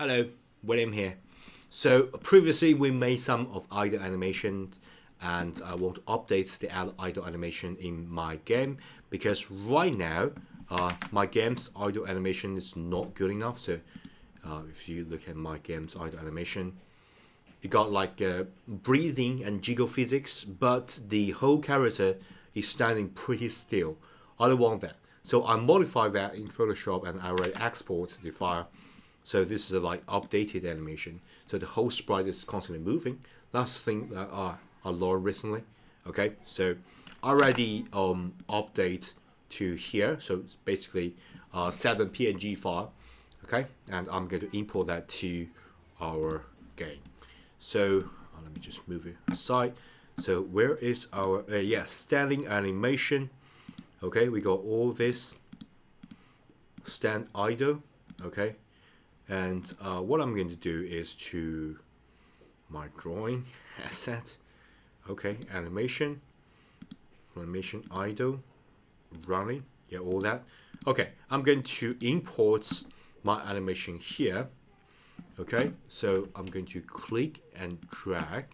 Hello, William here. So previously we made some of idle animation and I want to update the idle animation in my game because right now my game's idle animation is not good enough. So if you look at my game's idle animation, it got like breathing and jiggle physics, but the whole character is standing pretty still. I don't want that. So I modified that in Photoshop and I already export the file. So this is a like updated animation. So the whole sprite is constantly moving. That's the thing that I learned recently. Okay, so I already update to here. So it's basically 7 PNG file. Okay, and I'm going to import that to our game. So let me just move it aside. So where is our standing animation? Okay, we got all this stand idle. Okay, and what I'm going to do is to my drawing asset. Okay, animation idle, running, yeah, all that. Okay, I'm going to import my animation here. Okay, so I'm going to click and drag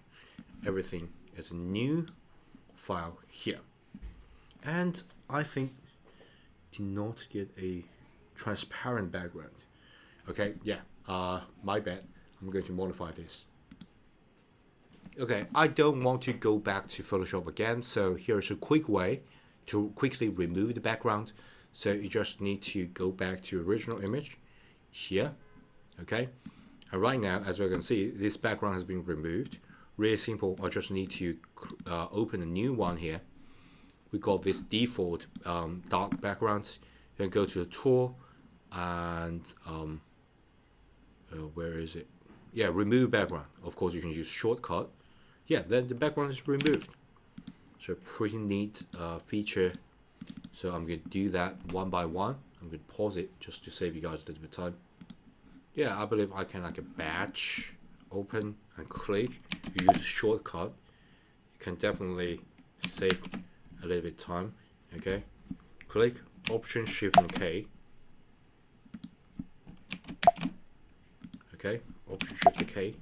everything as a new file here. And I think did not get a transparent background. Okay, yeah, my bad. I'm going to modify this. Okay, I don't want to go back to Photoshop again, so here's a quick way to quickly remove the background. So you just need to go back to original image here. Okay, and right now, as you can see, this background has been removed. Really simple. I just need to open a new one here. We got this default dark background. You can go to the tool and where is it? Yeah, remove background. Of course, you can use shortcut. Yeah, then the background is removed. So pretty neat feature. So I'm going to do that one by one. I'm going to pause it just to save you guys a little bit of time. Yeah, I believe I can like a batch, open and click. You use a shortcut. You can definitely save a little bit of time. Okay, click Option Shift and K. Okay, Option Shift and K.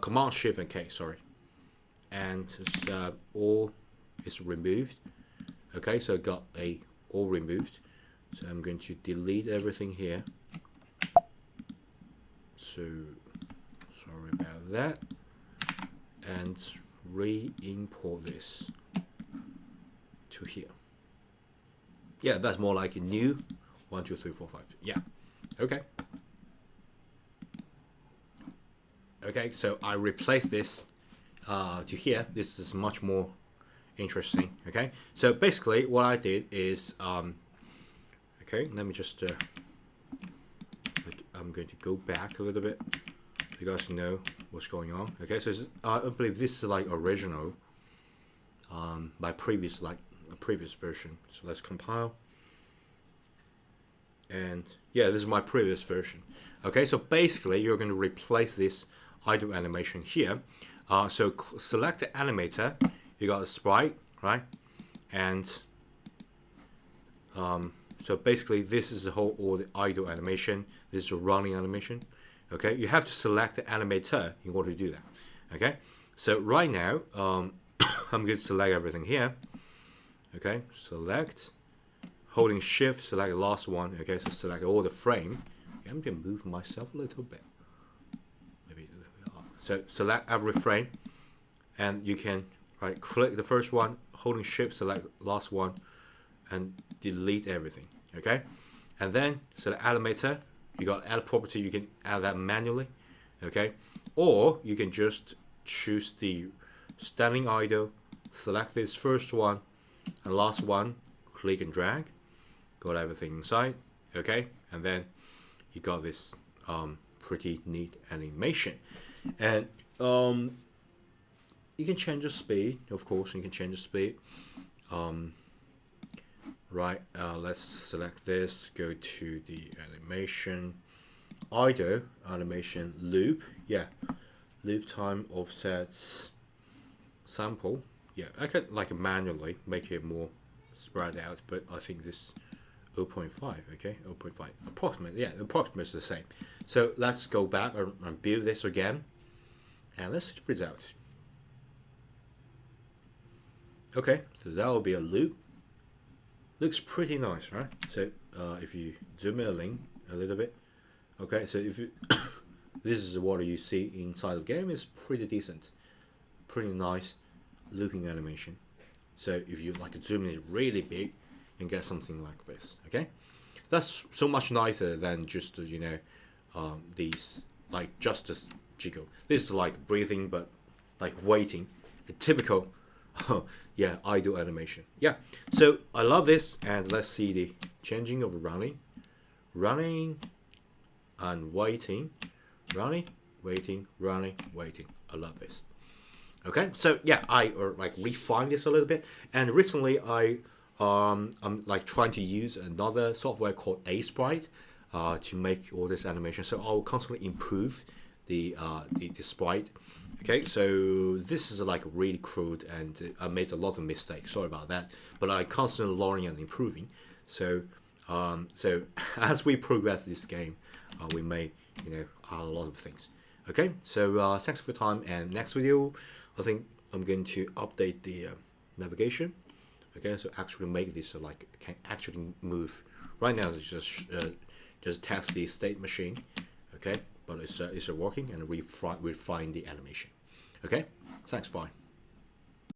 Command Shift and K. Sorry, and it's, all is removed. Okay, so got a all removed. So I'm going to delete everything here. So sorry about that, and re-import this to here. Yeah, that's more like a new 1, 2, 3, 4, 5. Yeah, okay. Okay, so I replace this to here. This is much more interesting. Okay, so basically what I did is okay, let me just I'm going to go back a little bit so you guys know what's going on. Okay, so I believe this is like original my previous a previous version. So let's compile, and yeah, this is my previous version. Okay, so basically you're going to replace this idle animation here. So select the animator. You got a sprite, right? And so basically this is the whole or the idle animation. This is a running animation. Okay, you have to select the animator in order to do that. Okay, so right now I'm going to select everything here. Okay, select, holding shift, select the last one. Okay, so select all the frame. Okay, I'm going to move myself a little bit. Maybe so select every frame, and you can right click the first one, holding shift, select last one, and delete everything. Okay, and then select animator. You got add property. You can add that manually. Okay, or you can just choose the standing idle, select this first one and last one, click and drag, got everything inside. Okay, and then you got this pretty neat animation, and you can change the speed. Of course, you can change the speed. Right, let's select this, go to the animation, idle, animation loop, yeah, loop time offsets sample. Yeah, I could like manually make it more spread out, but I think this 0.5, okay, 0.5, approximately, yeah, approximately the same. So let's go back and build this again, and let's see the results. Okay, so that will be a loop. Looks pretty nice, right? So if you zoom in a little bit, okay, so if you this is what you see inside the game, is pretty decent, pretty nice looping animation. So if you like zoom in really big and get something like this, okay, that's so much nicer than just these like just this jiggle. This is like breathing, but like waiting, a typical yeah, idle animation. Yeah, so I love this, and let's see the changing of running and waiting, running, waiting, running, waiting. I love this. Okay, so yeah, I like refined this a little bit, and recently I'm like trying to use another software called Sprite to make all this animation. So I'll constantly improve the sprite. Okay, so this is like really crude, and I made a lot of mistakes. Sorry about that, but I constantly learning and improving. So so as we progress this game, we may a lot of things. Okay, so thanks for your time, and next video, I think I'm going to update the navigation. Okay, so actually make this like can actually move. Right now it's just test the state machine. Okay, but it's working, and refine the animation. Okay, thanks, bye.